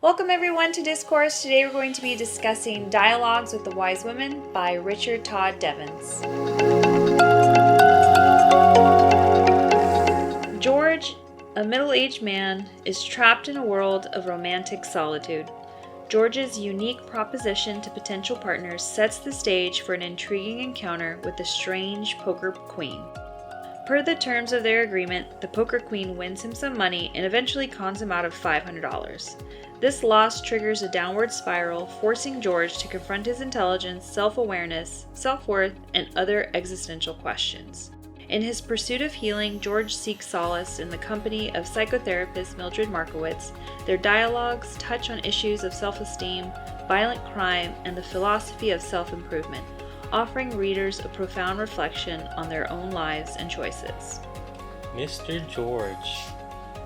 Welcome everyone to Discourse. Today we're going to be discussing Dialogues with the Wise Women by Richard Todd Devens. George, a middle-aged man, is trapped in a world of romantic solitude. George's unique proposition to potential partners sets the stage for an intriguing encounter with the strange poker queen. Per the terms of their agreement, the poker queen wins him some money and eventually cons him out of $500. This loss triggers a downward spiral, forcing George to confront his intelligence, self-awareness, self-worth, and other existential questions. In his pursuit of healing, George seeks solace in the company of psychotherapist Mildred Markowitz. Their dialogues touch on issues of self-esteem, violent crime, and the philosophy of self-improvement, offering readers a profound reflection on their own lives and choices. Mr. George.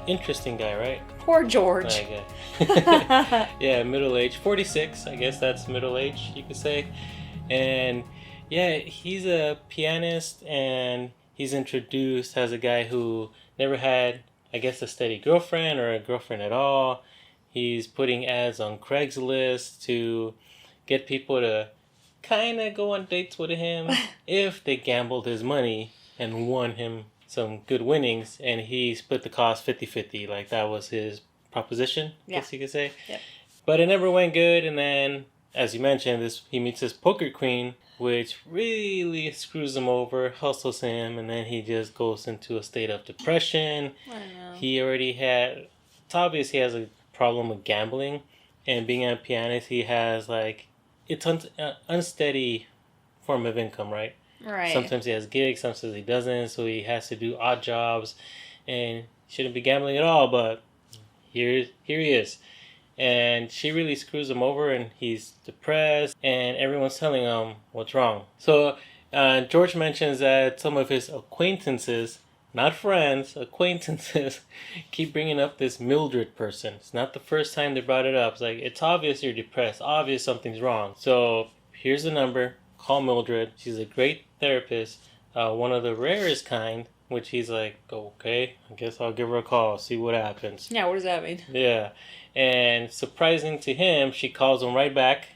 Interesting guy, right? Poor George. Yeah, middle age. 46, I guess that's middle age, you could say. And yeah, he's a pianist and he's introduced as a guy who never had, I guess, a steady girlfriend or a girlfriend at all. He's putting ads on Craigslist to get people to kind of go on dates with him if they gambled his money and won him some good winnings, and he split the cost 50-50. Like, that was his proposition, I guess you could say. Yep. But it never went good, and then, as you mentioned, he meets this poker queen, which really screws him over, hustles him, and then he just goes into a state of depression. I know. He already had... It's obvious he has a problem with gambling, and being a pianist, he has, like... It's unsteady form of income, right? Right. Sometimes he has gigs, sometimes he doesn't, so he has to do odd jobs, and shouldn't be gambling at all, but here he is. And she really screws him over, and he's depressed, and everyone's telling him what's wrong. So George mentions that some of his acquaintances, not friends, acquaintances, keep bringing up this Mildred person. It's not the first time they brought it up. It's like, it's obvious you're depressed, obvious something's wrong. So here's the number. Call Mildred. She's a great therapist, one of the rarest kind, which he's like, okay, I guess I'll give her a call, see what happens. Yeah, what does that mean? Yeah. And surprising to him, she calls him right back,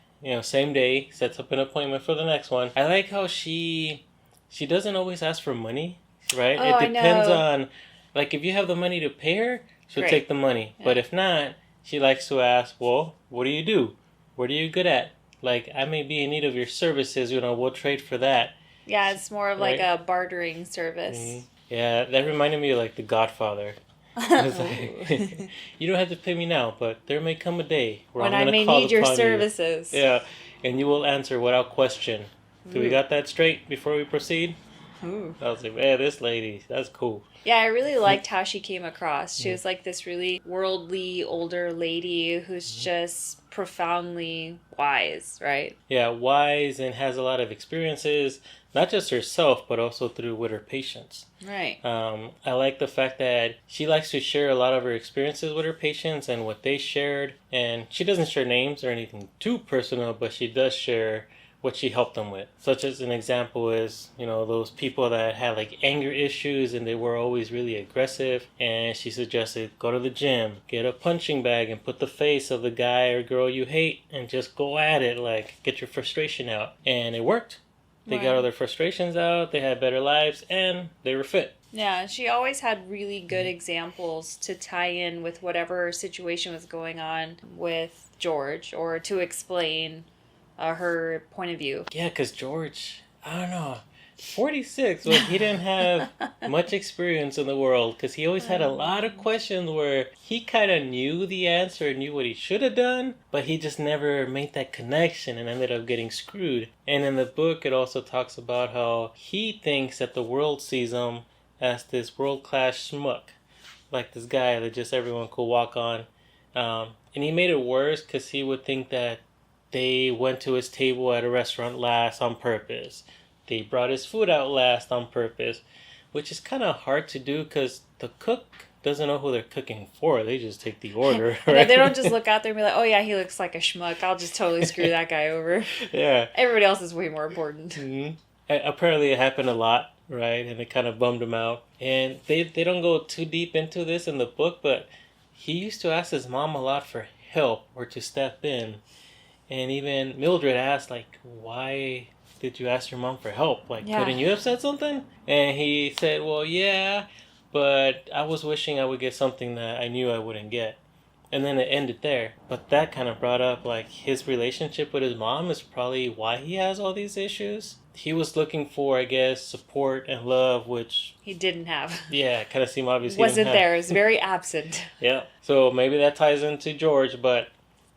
same day, sets up an appointment for the next one. I like how she doesn't always ask for money, right? Oh, it depends on, like, if you have the money to pay her, she'll take the money. Yeah. But if not, she likes to ask, well, what do you do? What are you good at? Like, I may be in need of your services, we'll trade for that. Yeah, it's more of like a bartering service. Mm-hmm. Yeah, that reminded me of like The Godfather. It's like, you don't have to pay me now, but there may come a day where when I'm going to call upon you. When I may need your services. Yeah, and you will answer without question. Do we got that straight before we proceed? Ooh. I was like, man, this lady, that's cool. Yeah, I really liked how she came across. She was like this really worldly older lady who's just profoundly wise, right? Yeah, wise and has a lot of experiences, not just herself, but also with her patients. Right. I like the fact that she likes to share a lot of her experiences with her patients and what they shared. And she doesn't share names or anything too personal, but she does share what she helped them with. Such as an example is, those people that had like anger issues and they were always really aggressive, and she suggested go to the gym, get a punching bag and put the face of the guy or girl you hate and just go at it, like get your frustration out. And it worked. They got all their frustrations out, they had better lives, and they were fit. Yeah, she always had really good examples to tie in with whatever situation was going on with George, or to explain her point of view. Yeah, because George, I don't know, 46, but he didn't have much experience in the world, because he always had a lot of questions where he kind of knew the answer, knew what he should have done, but he just never made that connection and ended up getting screwed. And in the book, it also talks about how he thinks that the world sees him as this world-class schmuck, like this guy that just everyone could walk on. And he made it worse because he would think that they went to his table at a restaurant last on purpose. They brought his food out last on purpose, which is kind of hard to do because the cook doesn't know who they're cooking for. They just take the order, right? They don't just look out there and be like, oh yeah, he looks like a schmuck. I'll just totally screw that guy over. Yeah. Everybody else is way more important. Mm-hmm. Apparently it happened a lot, right? And it kind of bummed him out. And they don't go too deep into this in the book, but he used to ask his mom a lot for help or to step in. And even Mildred asked, like, why did you ask your mom for help? Like, couldn't you have said something? And he said, well, yeah, but I was wishing I would get something that I knew I wouldn't get. And then it ended there. But that kind of brought up, like, his relationship with his mom is probably why he has all these issues. He was looking for, I guess, support and love, which... he didn't have. Yeah, kind of seemed obvious. Wasn't there. It was very absent. Yeah. So maybe that ties into George, but,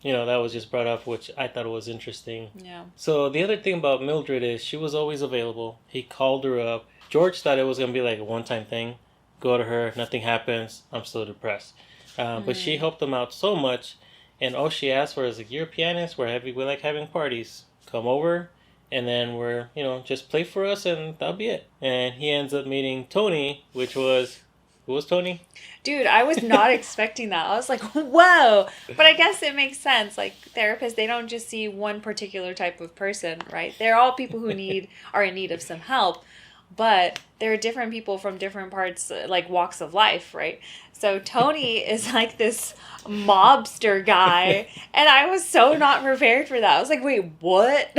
you know, that was just brought up, which I thought was interesting. Yeah. So the other thing about Mildred is she was always available. He called her up. George thought it was going to be like a one-time thing. Go to her, nothing happens, I'm still depressed. But she helped him out so much, and all she asked for is, like, you're a pianist, we like having parties. Come over, and then we're, you know, just play for us, and that'll be it. And he ends up meeting Tony, which was... Who was Tony? Dude, I was not expecting that. I was like, whoa. But I guess it makes sense. Like, therapists, they don't just see one particular type of person, right? They're all people who are in need of some help. But there are different people from different parts, like walks of life, right? So Tony is like this mobster guy. And I was so not prepared for that. I was like, wait, what?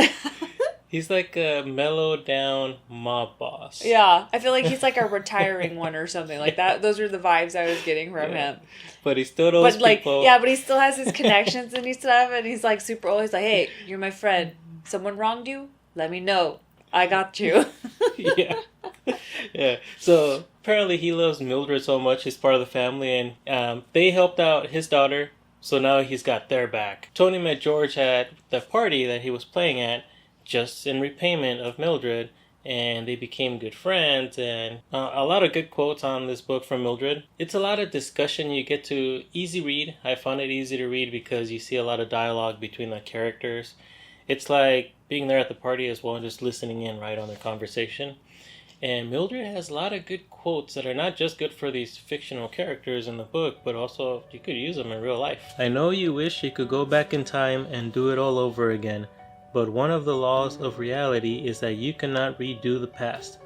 He's like a mellowed down mob boss. Yeah, I feel like he's like a retiring one or something like that. Those are the vibes I was getting from him. But he still knows people. Yeah, but he still has his connections and stuff, and he's like super always like, hey, you're my friend. Someone wronged you? Let me know. I got you. Yeah. Yeah. So apparently he loves Mildred so much. He's part of the family, and they helped out his daughter. So now he's got their back. Tony met George at the party that he was playing at, just in repayment of Mildred, and they became good friends. And a lot of good quotes on this book from Mildred. It's a lot of discussion. You get to easy read. I found it easy to read because you see a lot of dialogue between the characters. It's like being there at the party as well, and just listening in right on their conversation. And Mildred has a lot of good quotes that are not just good for these fictional characters in the book, but also you could use them in real life. I know you wish you could go back in time and do it all over again. But one of the laws of reality is that you cannot redo the past.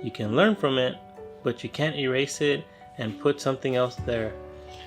You can learn from it, but you can't erase it and put something else there.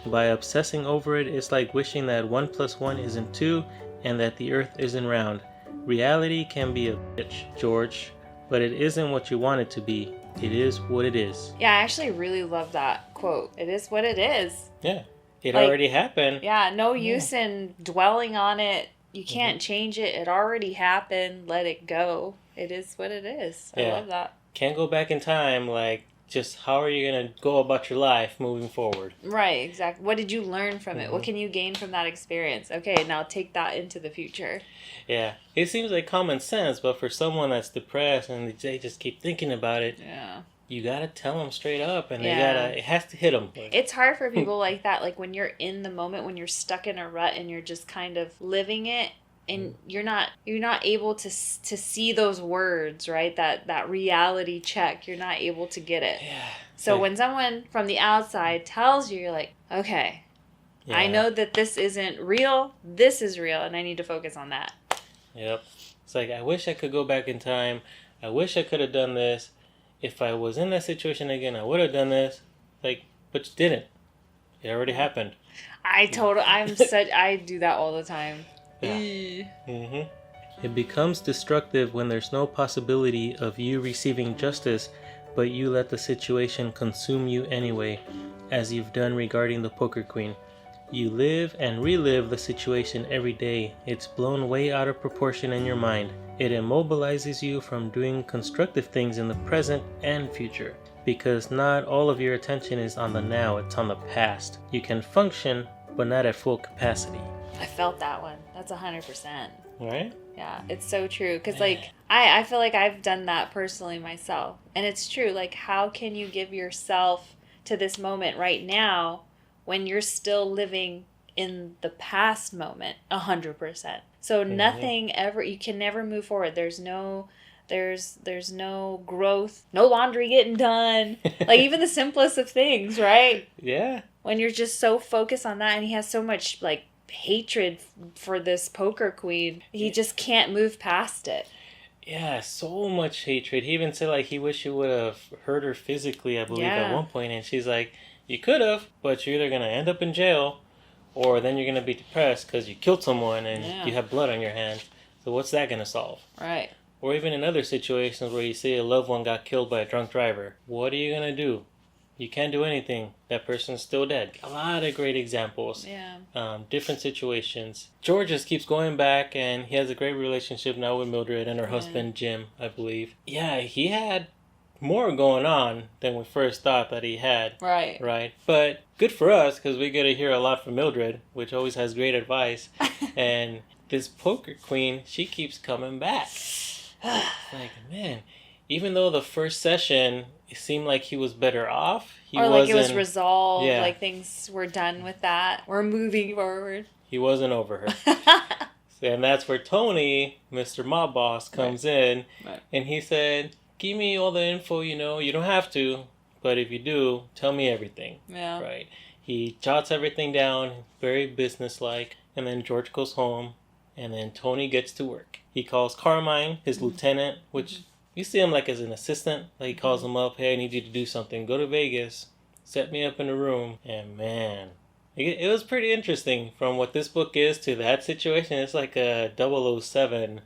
By obsessing over it, it's like wishing that 1 + 1 isn't 2 and that the earth isn't round. Reality can be a bitch, George, but it isn't what you want it to be. It is what it is. Yeah, I actually really love that quote. It is what it is. Yeah, it already happened. Yeah, no use in dwelling on it. You can't change it. It already happened. Let it go. It is what it is. I love that. Can't go back in time. Like, just how are you going to go about your life moving forward? Right, exactly. What did you learn from it? What can you gain from that experience? Okay, now take that into the future. Yeah. It seems like common sense, but for someone that's depressed and they just keep thinking about it, you got to tell them straight up, and it has to hit them. It's hard for people like that, like when you're in the moment, when you're stuck in a rut and you're just kind of living it, and you're not able to see those words, right? That reality check, you're not able to get it. Yeah. So when someone from the outside tells you, you're like, okay, I know that this isn't real, this is real, and I need to focus on that. Yep. It's like, I wish I could go back in time. I wish I could have done this. If I was in that situation again, I would have done this. Like, but you didn't. It already happened. I do that all the time. Yeah. It becomes destructive when there's no possibility of you receiving justice, but you let the situation consume you anyway, as you've done regarding the poker queen. You live and relive the situation every day. It's blown way out of proportion in your mind. It immobilizes you from doing constructive things in the present and future, because not all of your attention is on the now, it's on the past. You can function, but not at full capacity. I felt that one. That's 100%. Right? Yeah, it's so true. Because, like, I feel like I've done that personally myself. And it's true. Like, how can you give yourself to this moment right now when you're still living in the past moment 100%? So nothing ever, you can never move forward. There's no growth, no laundry getting done. Like, even the simplest of things, right? Yeah. When you're just so focused on that, and he has so much, like, hatred for this poker queen, he just can't move past it. Yeah, so much hatred. He even said, like, he wished he would have hurt her physically, I believe, at one point. And she's like, you could have, but you're either going to end up in jail Or then you're going to be depressed because you killed someone and you have blood on your hands. So what's that going to solve? Right. Or even in other situations where you see a loved one got killed by a drunk driver. What are you going to do? You can't do anything. That person's still dead. A lot of great examples. Yeah. Different situations. George just keeps going back, and he has a great relationship now with Mildred and her husband, Jim, I believe. Yeah, he had more going on than we first thought that he had. Right. Right. But good for us, because we get to hear a lot from Mildred, which always has great advice. And this poker queen, she keeps coming back. Like, man, even though the first session, it seemed like he was better off. Or like it was resolved, like things were done with that. We're moving forward. He wasn't over her. And that's where Tony, Mr. Mob Boss, comes in. Right. And he said, give me all the info, you know. You don't have to, but if you do, tell me everything. Yeah. Right. He jots everything down, very businesslike. And then George goes home. And then Tony gets to work. He calls Carmine, his lieutenant, which you see him like as an assistant. Like he calls him up, hey, I need you to do something. Go to Vegas. Set me up in a room. And man, it was pretty interesting from what this book is to that situation. It's like a 007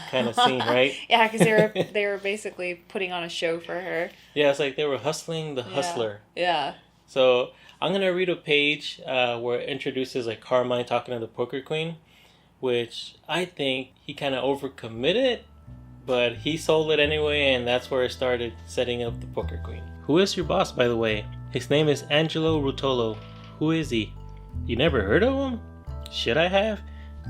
kind of scene, right? Yeah, because they were basically putting on a show for her. Yeah, it's like they were hustling the hustler. Yeah. So I'm going to read a page where it introduces like Carmine talking to the poker queen, which I think he kind of overcommitted, but he sold it anyway, and that's where it started setting up the poker queen. Who is your boss, by the way? His name is Angelo Rutolo. Who is he? You never heard of him? Should I have?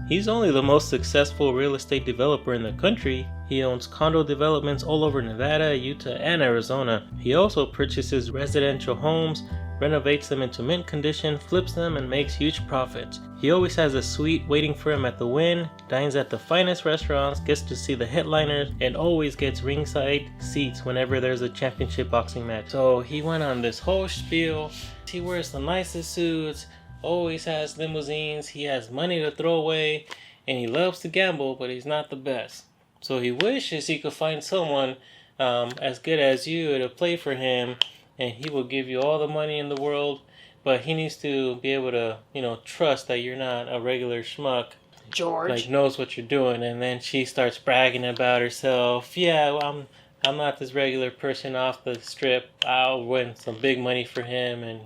He's only the most successful real estate developer in the country. He owns condo developments all over Nevada, Utah, and Arizona. He also purchases residential homes, renovates them into mint condition, flips them, and makes huge profits. He always has a suite waiting for him at the Wynn, dines at the finest restaurants, gets to see the headliners, and always gets ringside seats whenever there's a championship boxing match. So he went on this whole spiel. He wears the nicest suits, always has limousines, he has money to throw away, and he loves to gamble, but he's not the best. So he wishes he could find someone as good as you to play for him, and he will give you all the money in the world, but he needs to be able to, trust that you're not a regular schmuck. George. Like, knows what you're doing. And then she starts bragging about herself. Yeah, well, I'm not this regular person off the strip. I'll win some big money for him and,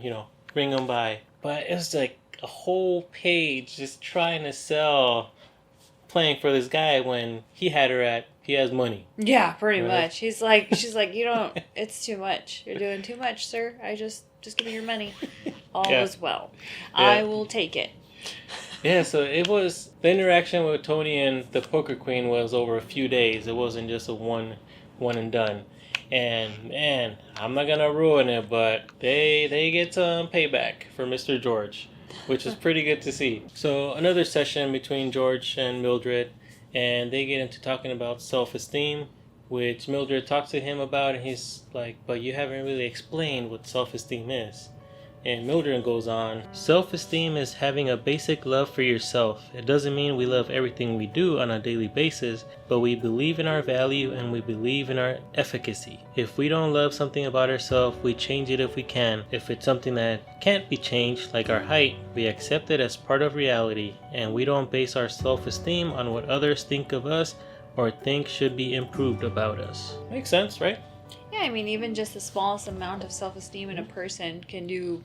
bring him by. But it was like a whole page just trying to sell playing for this guy when he had her at, he has money. Yeah, pretty much. She's like, you don't, it's too much. You're doing too much, sir. Just give me your money. All is well. Yeah. I will take it. Yeah, so it was, the interaction with Tony and the poker queen was over a few days. It wasn't just a one and done. And man, I'm not gonna ruin it, but they get some payback for Mr. George, which is pretty good to see. So another session between George and Mildred, and they get into talking about self-esteem, which Mildred talks to him about, and he's like, but you haven't really explained what self-esteem is. And Mildred goes on, self-esteem is having a basic love for yourself. It doesn't mean we love everything we do on a daily basis, but we believe in our value and we believe in our efficacy. If we don't love something about ourselves, we change it if we can. If it's something that can't be changed, like our height, we accept it as part of reality, and we don't base our self-esteem on what others think of us or think should be improved about us. Makes sense, right? Yeah, I mean, even just the smallest amount of self-esteem in a person can do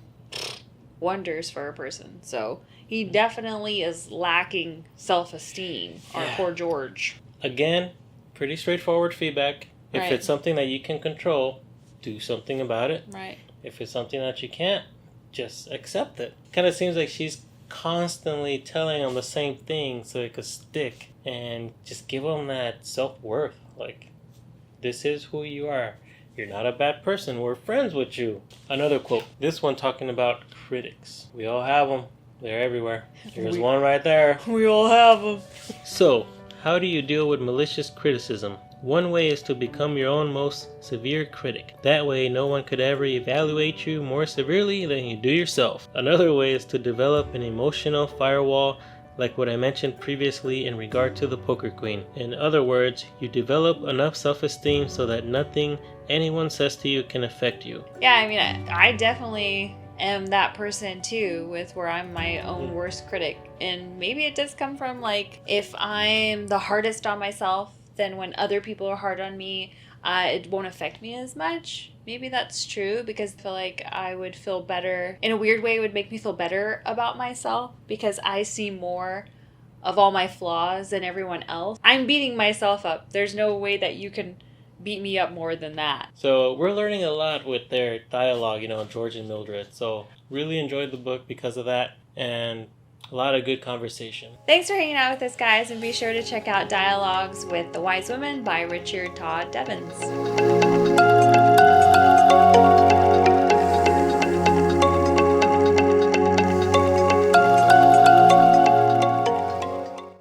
wonders for a person. So he definitely is lacking self-esteem, our poor George. Again, pretty straightforward feedback. If it's something that you can control, do something about it. Right. If it's something that you can't, just accept it. Kind of seems like she's constantly telling him the same thing so it could stick and just give him that self-worth. Like, this is who you are. You're not a bad person. We're friends with you. Another quote. This one talking about critics. We all have them. They're everywhere. Here's one right there. We all have them. So, how do you deal with malicious criticism? One way is to become your own most severe critic. That way, no one could ever evaluate you more severely than you do yourself. Another way is to develop an emotional firewall, like what I mentioned previously in regard to the poker queen. In other words, you develop enough self-esteem so that nothing anyone says to you can affect you. Yeah, I mean, I definitely am that person too, with where I'm my own worst critic. And maybe it does come from like, if I'm the hardest on myself, then when other people are hard on me, it won't affect me as much. Maybe that's true, because I feel like I would feel better. In a weird way, it would make me feel better about myself because I see more of all my flaws than everyone else. I'm beating myself up. There's no way that you can beat me up more than that. So we're learning a lot with their dialogue, George and Mildred. So really enjoyed the book because of that, and a lot of good conversation. Thanks for hanging out with us, guys, and be sure to check out Dialogues with the Wise Woman by Richard Todd Devins.